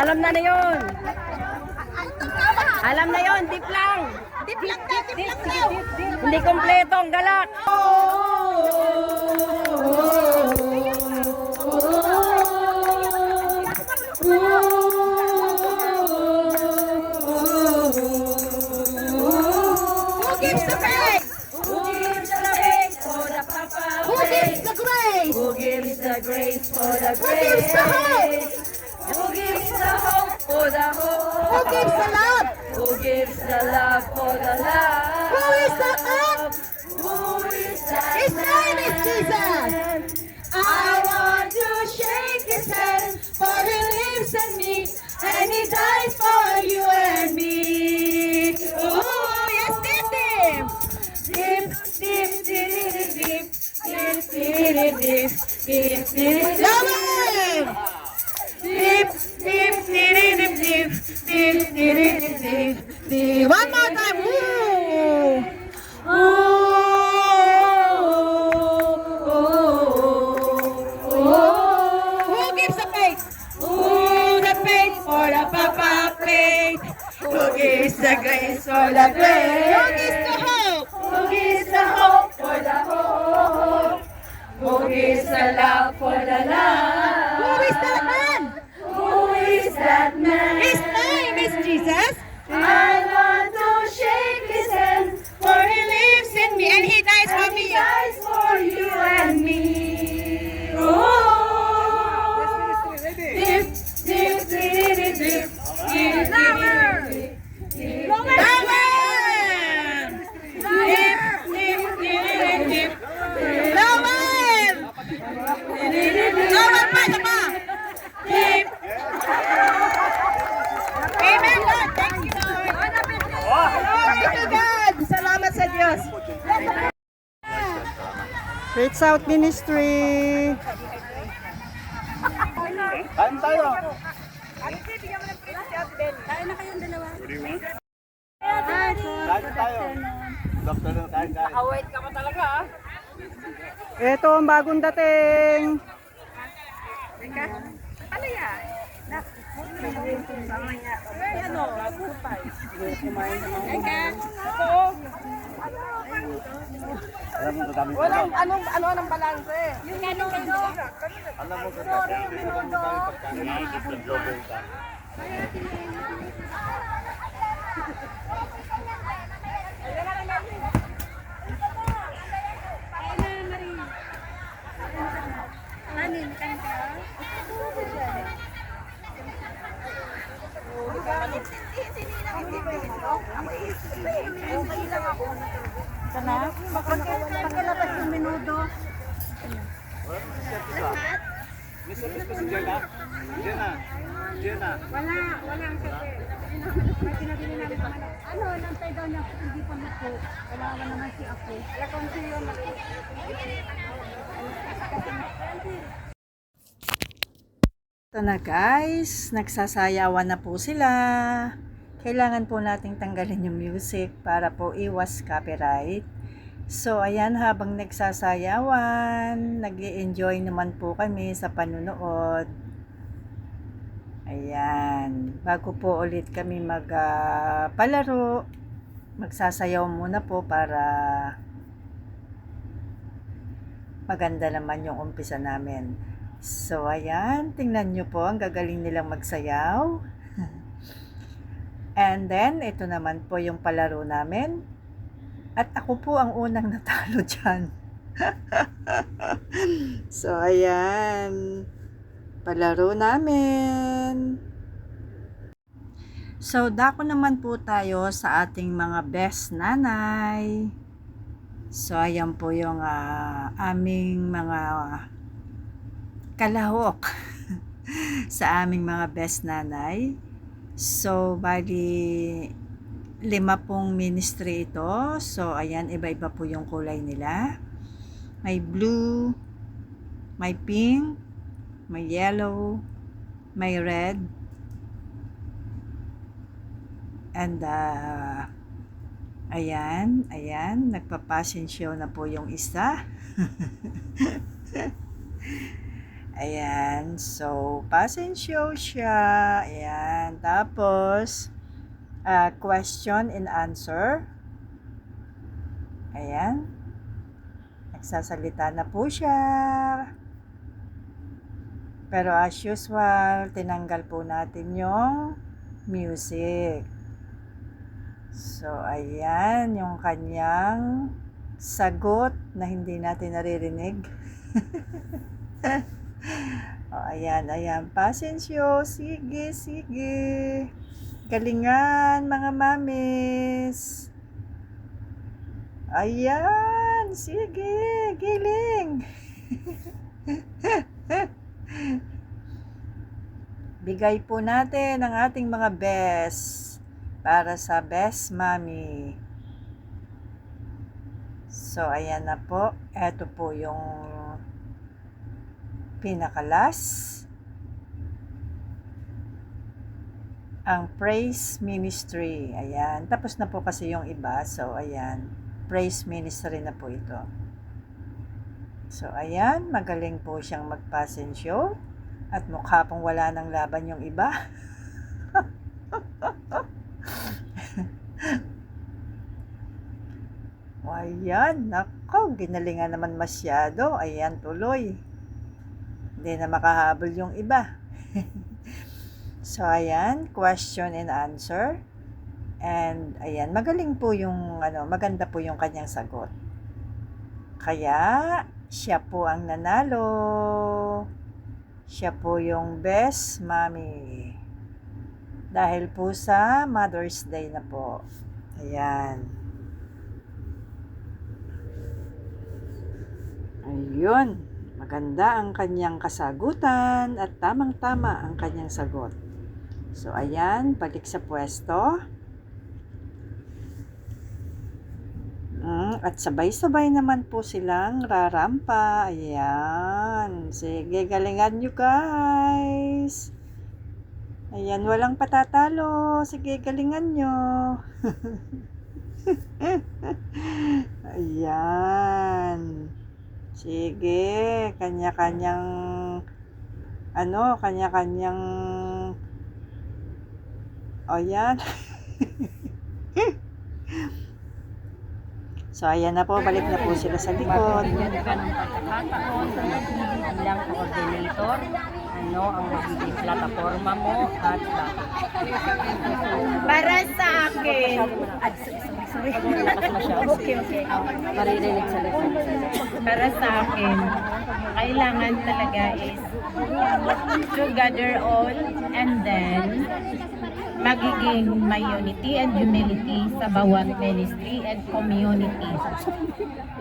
Alam na na yun. Alam na yun, dip lang. Dip lang daw. Hindi kompleto ang galak. Who gives the praise? Who gives the grace for the papa? Who gives the grace? Who gives the grace for the Who gives the hope? Who gives the hope for the hope? Who gives the love? Who gives the love for the love? Who is the earth? Who is that? His name is Jesus. I want to shake his hand, for he lives in me, and he dies for you and me. Oh, yes, dip, dip, dip, dip, dip, dip, dip, dip, dip, dip, dip, Lower! dip, dip, dip, dip, dip, dip, dip, dip, dip. One more time. Woo! Who gives the praise? The faith for the papa plate. Who gives the grace for the Who grace? gives the hope? Who gives the hope for the hope? Who gives the love for the love? Who is that man? Who is that man? His name is Jesus. I want to shake his hand, for he lives in me, And he dies for and he me. dies for you and me. Oh, dip, dip, dip, dip, dip, dip, Lower! dip, dip, Lower! dip, dip, dip, dip, Lower! Lower pa, isa pa. dip. Amen, Lord. Thank you, Lord. Glory to God. Salamat sa Diyos. Great South Ministry. Kain tayo. Kain tayo. Doktor na kain. Await ka pa talaga ah. Ito ang bagong dating. Alam mo kadami. Walang anong balanse. Alam mo kadami. Pagkain global ka. Pagkalabas yung minudo. May service pa si Jenna? Jenna. Jenna. Walang kape. May pinabili namin naman. Ano, nantay daw niya hindi pa mako. Wala naman si ako. Wala kong siyo mako. Ito na guys, nagsasayawan na po sila. Kailangan po nating tanggalin yung music para po iwas copyright. So ayan, habang nagsasayawan, nag-i-enjoy naman po kami sa panunood. Ayan, bago po ulit kami palaro, magsasayaw muna po para maganda naman yung umpisa namin. So ayan, tingnan nyo po, ang gagaling nilang magsayaw. And then, ito naman po yung palaro namin. At ako po ang unang natalo dyan. So ayan, palaro namin. So, dako naman po tayo sa ating mga best nanay. So, ayan po yung aming mga kalahok sa aming mga best nanay. So, bali 5 pong ministry ito. So, ayan, iba-iba po yung kulay nila. May blue, may pink, may yellow, may red, and ayan, nagpa-passion show na po yung isa. Ayan. So, pasensyo siya. Ayan. Tapos, question and answer. Ayan. Nagsasalita na po siya. Pero as usual, tinanggal po natin yung music. So, ayan yung kanyang sagot na hindi natin naririnig. Ayan. Pasensyo. Sige. Galingan, mga mamis. Ayan. Sige. Giling. Bigay po natin ang ating mga best para sa best mommy. So, ayan na po. Ito po yung pinakalas. Ang praise ministry. Ayan. Tapos na po kasi yung iba. So, ayan. Praise ministry na po ito. So, ayan. Magaling po siyang magpasensyo. At mukha pong wala nang laban yung iba. Ayan. Nako. Ginalingan naman masyado. Ayan, tuloy. Hindi na makahabol yung iba. So, ayan. Question and answer. And, ayan. Magaling po yung, maganda po yung kanyang sagot. Kaya, siya po ang nanalo. Siya po yung best mommy. Dahil po sa Mother's Day na po. Ayan. Ayun. Maganda ang kanyang kasagutan at tamang-tama ang kanyang sagot. So, ayan. Balik sa pwesto. At sabay-sabay naman po silang rarampa. Ayan. Sige, galingan nyo guys. Ayan, walang patatalo. Sige, galingan nyo. Ayan. Sige, kanya-kanyang kanya-kanyang ayan. So, ayan na po. Balik na po sila sa likod. Bigyan ka ng pagkakataon na magiging bilang coordinator. Ano ang magiging plataforma mo at bakit? Para sa akin. Sorry. Lakas masyado. Okay. Maririnig sa likod. Para sa akin, kailangan talaga is to gather all and then magiging may unity and humility sa bawat ministry and community.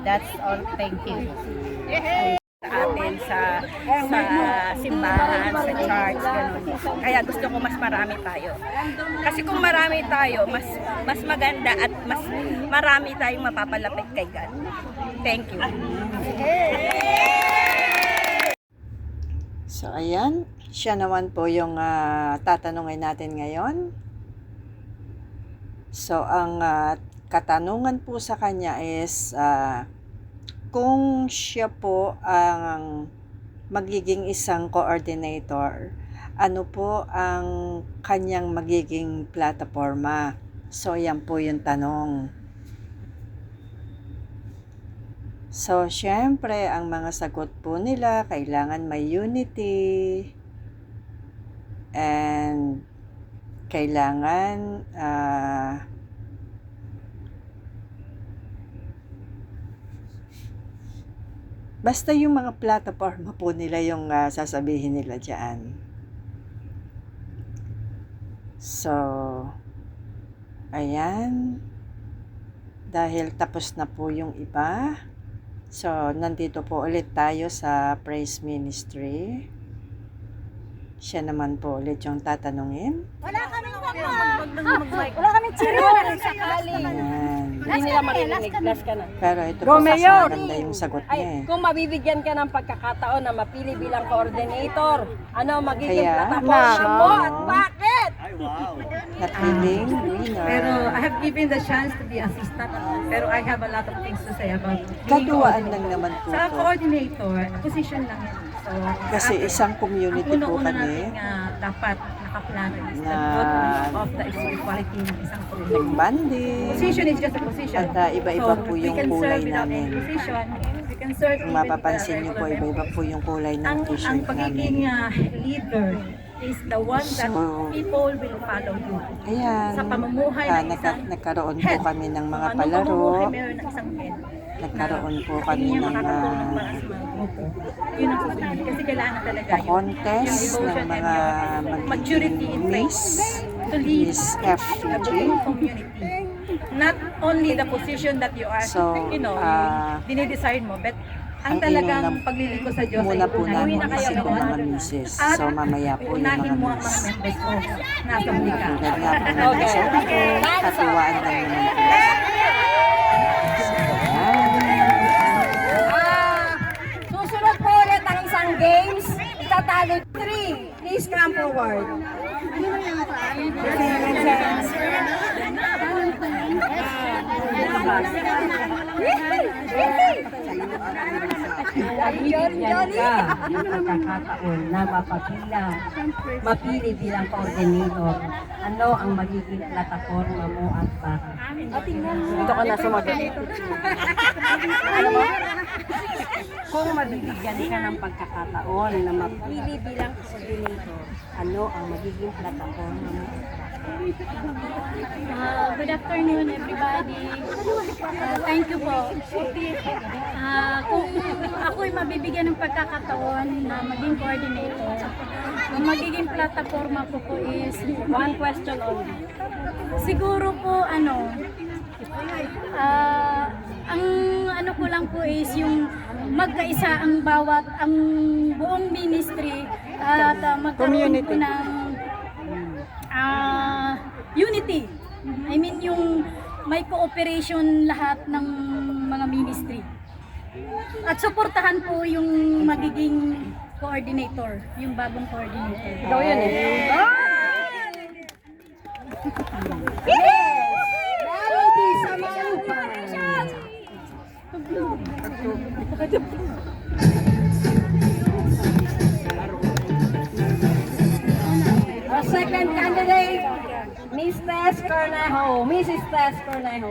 That's all. Thank you. Sa atin sa simbahan, sa church, ganun. Kaya gusto ko mas marami tayo. Kasi kung marami tayo, mas maganda at mas marami tayong mapapalapit kay God. Thank you. So, ayan. Siya naman po yung tatanungin natin ngayon. So, ang katanungan po sa kanya is kung siya po ang magiging isang coordinator, ano po ang kanyang magiging plataforma? So, yan po yung tanong. So, syempre, ang mga sagot po nila, kailangan may unity and kailangan basta yung mga plataforma po nila yung sasabihin nila dyan. So, ayan. Dahil tapos na po yung iba. So, nandito po ulit tayo sa Praise Ministry. Siya naman po ulit yung tatanungin. Wala kaming cheerleader sakali. Ayan. Hindi nila maririnig. Last ka na. Pero ito po kasi maganda yung sagot niya eh. Kung mabibigyan ka ng pagkakataon na mapili bilang coordinator, ano magiging Kaya, plataforma mo at bakit? Ay, wow. Napiling winner. Pero I have given the chance to be assistant. Pero I have a lot of things to say about being Katuwaan lang naman po Sa to. coordinator, position lang yan. So So, Kasi sa atin, isang community ang po una-una kami natin dapat nakaplano is the na- growth of the equality ng isang community. nagbanding. Position is just a position. At iba-iba po we yung can kulay serve without namin. any position. We can serve Kung even mapapansin the niyo po, regular iba-iba po yung kulay ng ang t-shirt pagiging namin. leader is the one that So, people will follow you. Ayan, Sa pamumuhay ng isang nagkaroon po head. kami ng mga Kung anong palaro. pamumuhay meron ng isang head. Nagkaroon po Hindi kami niya ng makakatulong para sa mga grupo. Yun ang susunod. Kasi kailangan talaga yung contest ng devotion and mga your maturity in Miss, faith to lead Miss the FPG. buong community. Not only the position that you are, So, dinidesire mo, but ang ang talagang inuna- pagliliko sa Diyos muna po namin unahin na kayo is itong lahat. mga misis. At So, mamaya po yung unahin mga mo ang miss. mga members mo nasa huli ka. Tulad nga po namin sa katiwaan lang naman po. Susunod po ulit ang isang games. Itatalo 3. Please come forward. Bibigyan ka ng pagkakataon na mapili bilang coordinator. Ano ang magiging plataforma mo at bakit? Dito ka na sumagot. Kung mabibigyan ka ng pagkakataon na mapili bilang coordinator, ano ang magiging plataforma mo? Good afternoon, everybody. Thank you po. Kung ako'y mabibigyan ng pagkakataon na maging coordinator, ang magiging plataforma ko po is One question only. siguro po ang ano ko lang po is yung magkaisa ang ang buong ministry at magkaroon po ng unity. I mean yung may cooperation lahat ng mga ministry. At suportahan po yung magiging coordinator, yung bagong coordinator. Ikaw yun eh. Our second candidate, Miss Tess Cornejo. Mrs. Tess Cornejo.